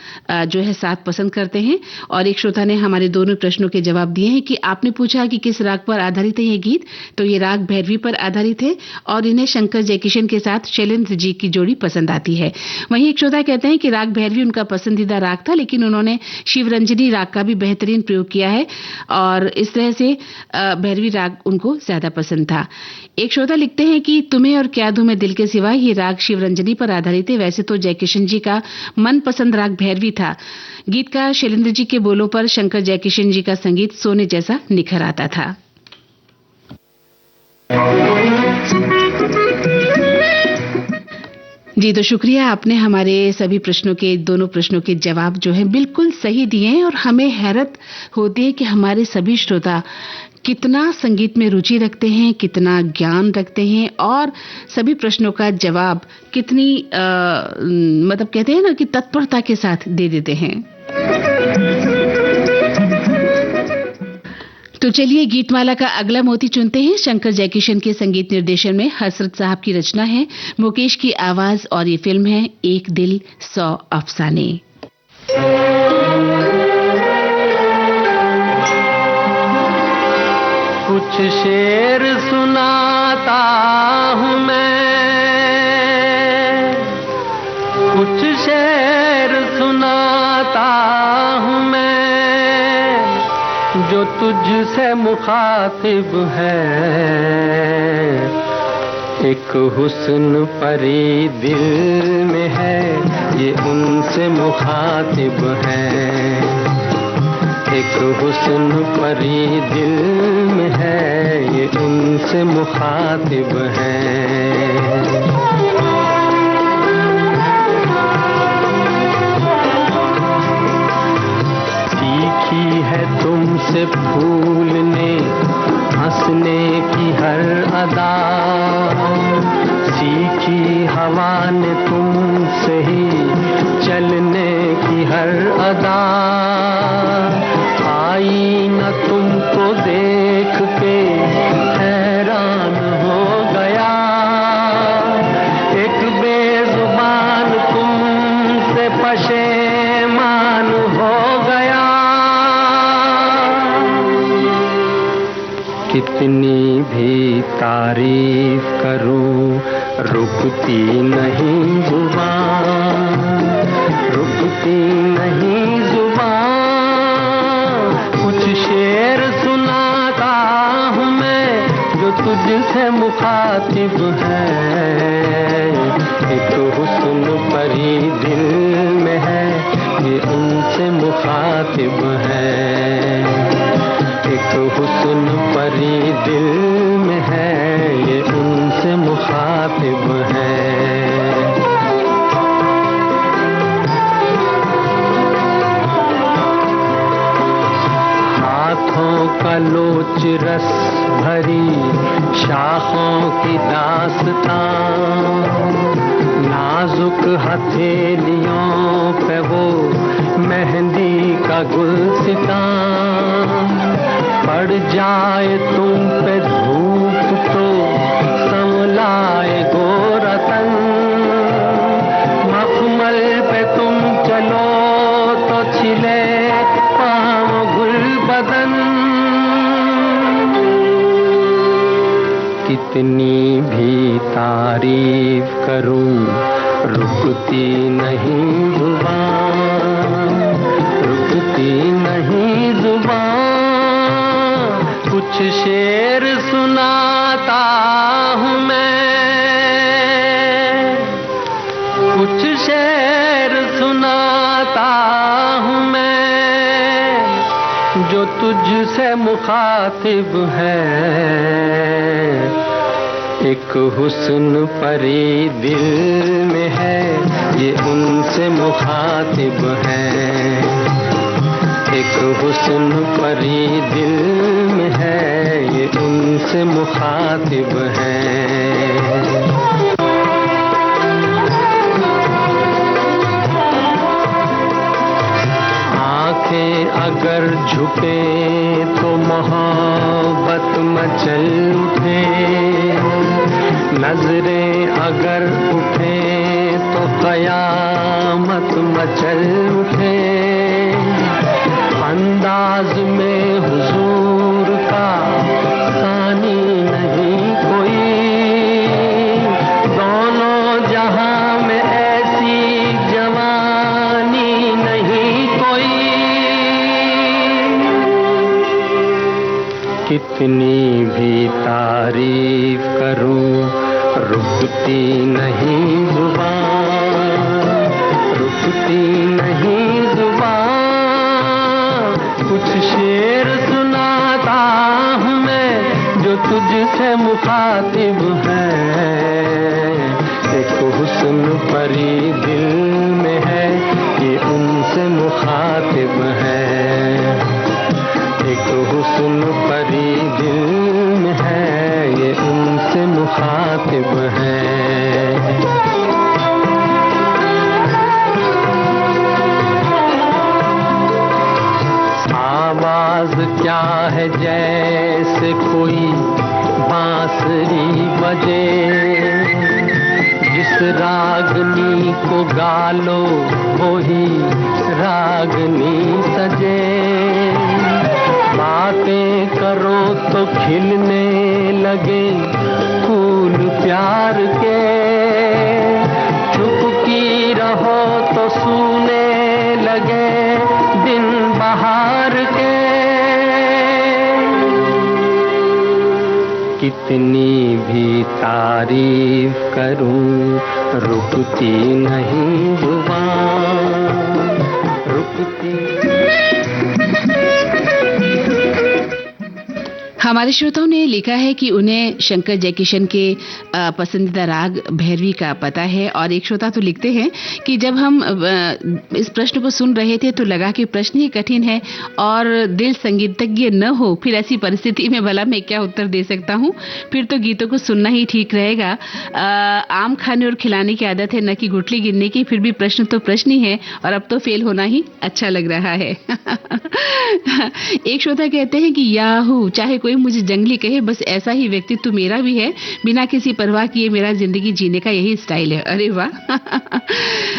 जो है साथ पसंद करते हैं। और एक श्रोता ने हमारे दोनों प्रश्नों के जवाब दिए हैं कि आपने पूछा कि किस राग पर आधारित है ये गीत, तो ये राग भैरवी पर आधारित है और इन्हें शंकर जयकिशन के साथ शैलेंद्र जी की जोड़ी पसंद आती है। वहीं एक श्रोता कहते हैं कि राग भैरवी उनका पसंदीदा राग था, लेकिन उन्होंने शिवरंजनी राग का भी बेहतरीन प्रयोग किया है और इस तरह से भैरवी राग उनको ज्यादा पसंद था। एक श्रोता लिखते हैं कि तुम्हें और क्या दूं मैं दिल के सिवा, ये राग शिवरंजनी पर आधारित है। वैसे तो जयकिशन जी का मनपसंद राग भैरवी था। गीतकार शैलेंद्र जी के बोलों पर शंकर जयकिशन जी का संगीत सोने जैसा निखर आता था। जी, तो शुक्रिया, आपने हमारे सभी प्रश्नों के दोनों प्रश्नों के जवाब जो है बिल्कुल सही दिए हैं और हमें हैरत होती है कि हमारे सभी श्रोता कितना संगीत में रुचि रखते हैं, कितना ज्ञान रखते हैं और सभी प्रश्नों का जवाब कितनी मतलब कहते हैं ना कि तत्परता के साथ दे देते हैं। तो चलिए गीतमाला का अगला मोती चुनते हैं। शंकर जयकिशन के संगीत निर्देशन में हसरत साहब की रचना है, मुकेश की आवाज और ये फिल्म है एक दिल 100 अफसाने। कुछ शेर सुनाता हूँ मैं, कुछ शेर सुनाता हूँ मैं, जो तुझसे मुखातिब है। एक हुस्न परी दिल में है, ये उनसे मुखातिब है। एक हुस्न परी दिल में है, ये उनसे मुखातिब है। सीखी है तुमसे भूलने हंसने की हर अदा, सीखी हवा ने तुमसे ही चलने की हर अदा। आई न तुमको देख के हैरान हो गया, एक बेजुबान तुमसे पशेमान हो गया। कितनी भी तारीफ करूं रुकती नहीं जुबान, रुकती नहीं जुबान। कुछ शेर सुनाता हूँ मैं, जो तुझसे मुखातिब है। एक हुस्न परी दिल में है, ये उनसे मुखातिब है। एक हुस्न परी दिल में है, ये उनसे मुखातिब है। हाथों का लोच रस भरी शाखों की दास्तां, नाजुक हथेलियों पे वो मेहंदी का गुलसितां। पड़ जाए तुम पे धूप तो संवलाए गोरा तन, मखमल पे तुम चलो तो छिले पाँव गुल बदन। कितनी भी तारीफ करूं रुकती नहीं जुबान, रुकती नहीं जुबान। कुछ शेर सुनाता हूँ मैं, कुछ शेर सुनाता हूँ मैं, जो तुझसे मुखातिब है। एक हुस्न परी दिल में है, ये उनसे मुखातिब है। एक हुस्न परी दिल में है, ये उनसे मुखातिब है। आंखें अगर झुके तो मोहब्बत मचल उठे, नजरें अगर उठे तो कयामत मचल उठे। अंदाज में हुजूर का सानी नहीं कोई, दोनों जहां में ऐसी जवानी नहीं कोई। कितनी भी तारीफ करूं रुकती नहीं जुबान, रुकती नहीं जुबान। कुछ शेर सुनाता हूँ मैं जो तुझसे मुखातिब है, एक हुस्न परी दिल में है ये उनसे मुखातिब है, एक हुस्न परी दिल में है ये उनसे मुखातिब है। आवाज क्या है जैसे कोई बांसुरी बजे, जिस रागनी को गालो वही रागनी सजे। बातें करो तो खिलने लगे फूल प्यार के, चुपकी रहो तो सूने लगे दिन बहार के। कितनी भी तारीफ करूं रुकती नहीं जुबान, रुकती। हमारे श्रोताओं ने लिखा है कि उन्हें शंकर जयकिशन के पसंदीदा राग भैरवी का पता है, और एक श्रोता तो लिखते हैं कि जब हम इस प्रश्न को सुन रहे थे तो लगा कि प्रश्न ही कठिन है और दिल संगीतज्ञ न हो, फिर ऐसी परिस्थिति में भला मैं क्या उत्तर दे सकता हूँ, फिर तो गीतों को सुनना ही ठीक रहेगा। आम खाने और खिलाने की आदत है न कि गुठली गिनने की, फिर भी प्रश्न तो प्रश्न ही है और अब तो फेल होना ही अच्छा लग रहा है। एक श्रोता कहते हैं कि याहू, चाहे कोई मुझे जंगली कहे, बस ऐसा ही व्यक्तित्व मेरा भी है, बिना किसी परवाह किए मेरा जिंदगी जीने का यही स्टाइल है। अरे वाह।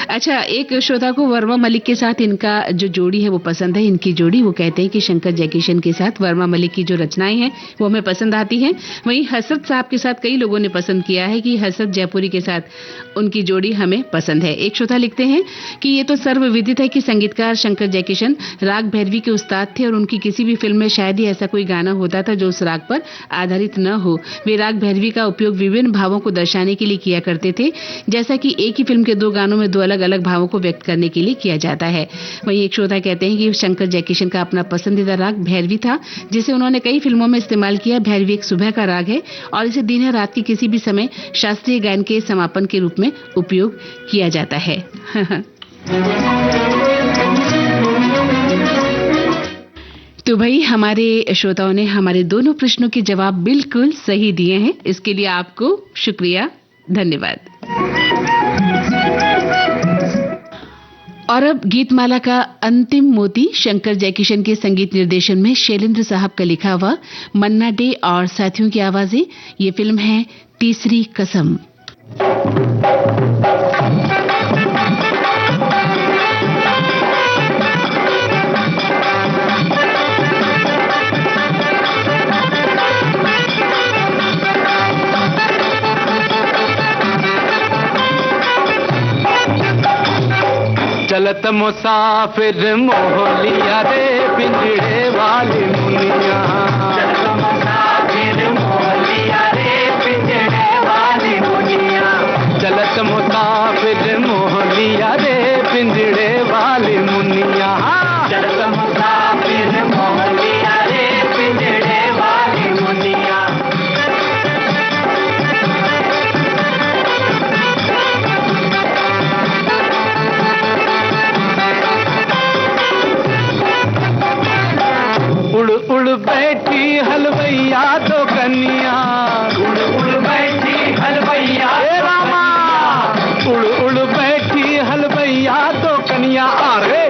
अच्छा, एक श्रोता को वर्मा मलिक के साथ इनका जो जोड़ी है वो पसंद है, इनकी जोड़ी। वो कहते हैं कि शंकर जयकिशन के साथ वर्मा मलिक की जो रचनाएं हैं वो हमें पसंद आती हैं। वहीं हसरत साहब के साथ कई लोगों ने पसंद किया है कि हसरत जयपुरी के साथ उनकी जोड़ी हमें पसंद है। एक श्रोता लिखते हैं कि ये तो सर्वविदित है कि संगीतकार शंकर जयकिशन राग भैरवी के उस्ताद थे और उनकी किसी भी फिल्म में शायद ही ऐसा कोई गाना होता था जो उस राग पर आधारित न हो। वे राग भैरवी का उपयोग विभिन्न भावों को दर्शाने के लिए किया करते थे, जैसा कि एक ही फिल्म के दो गानों में दो अलग अलग भावों को व्यक्त करने के लिए किया जाता है। वहीं एक श्रोता कहते हैं कि शंकर जयकिशन का अपना पसंदीदा राग भैरवी था, जिसे उन्होंने कई फिल्मों में इस्तेमाल किया। भैरवी एक सुबह का राग है और इसे दिन या रात के किसी भी समय शास्त्रीय गायन के समापन के रूप में उपयोग किया जाता है। तो भाई, हमारे श्रोताओं ने हमारे दोनों प्रश्नों के जवाब बिल्कुल सही दिए हैं। इसके लिए आपको शुक्रिया, धन्यवाद। और अब गीतमाला का अंतिम मोती शंकर जयकिशन के संगीत निर्देशन में शैलेंद्र साहब का लिखा हुआ मन्ना डे और साथियों की आवाजें। ये फिल्म है तीसरी कसम। चलत मुसाफिर मोह लिया रे पिंजड़े वाली मुनिया, चलत मुसाफिर मोह लिया रे पिंजड़े वाली मुनिया, चलत मुसाफिर मोह लिया रे पिंजड़े वाली मुनिया, चलत मुसाफिर मोह लिया रे पिंजड़े वाली मुनिया। उड़ उड़ बैठी हलवैया तो कन्या, उड़ उड़ बैठी हलवैया रामा, उड़ उड़ बैठी हलवैया तो कन्या। अरे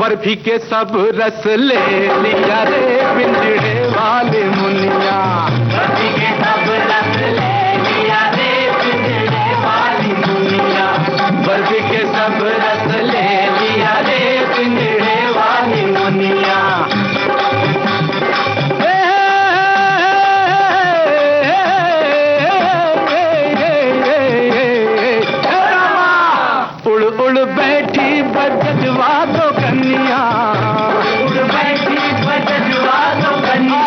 बर्फी के सब रस ले लिया रे पिंजड़े वाली मुनिया। बर्फी के सब रस ले लिया रे पिंजड़े वाली मुनिया। बर्फी के सब रस ले लिया रे पिंजड़े वाली मुनिया। उड़ उड़ बैठी बजवा दो कन्या। उड़ बैठी बजवा दो कन्या।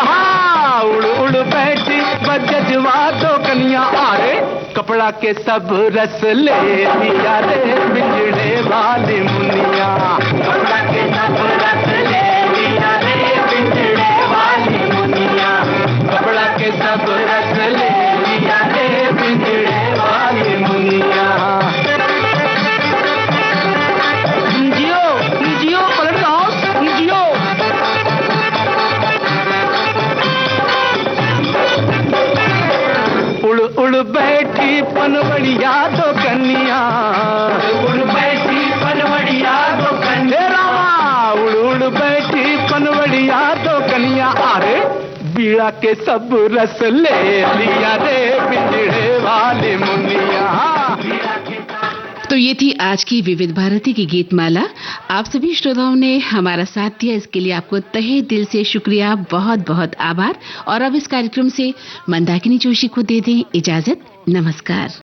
उड़ उड़ बैठी बजवा दो कन्या। अरे कपड़ा के सब रस ले लिया रे पिंजड़े वाली मुनिया। कपड़ा के सब रस ले लिया रे पिंजड़े वाली मुनिया। कपड़ा के सब रस ले लिया रे पिंजड़े वाली मुनिया। जियो पलट जाओ जियो। उड़ उड़ बैठी पनवड़िया दो कन्या। उड़ बैठी पनवड़िया दो कन्या। उड़ उड़ बैठी पनवड़िया दो कन्या। अरे बीड़ा के सब रस ले लिया रे पिंजड़े वाली मुनिया। तो ये थी आज की विविध भारती की गीत माला। आप सभी श्रोताओं ने हमारा साथ दिया, इसके लिए आपको तहे दिल से शुक्रिया, बहुत बहुत आभार। और अब इस कार्यक्रम से मंदाकिनी जोशी को दे दें इजाजत। नमस्कार।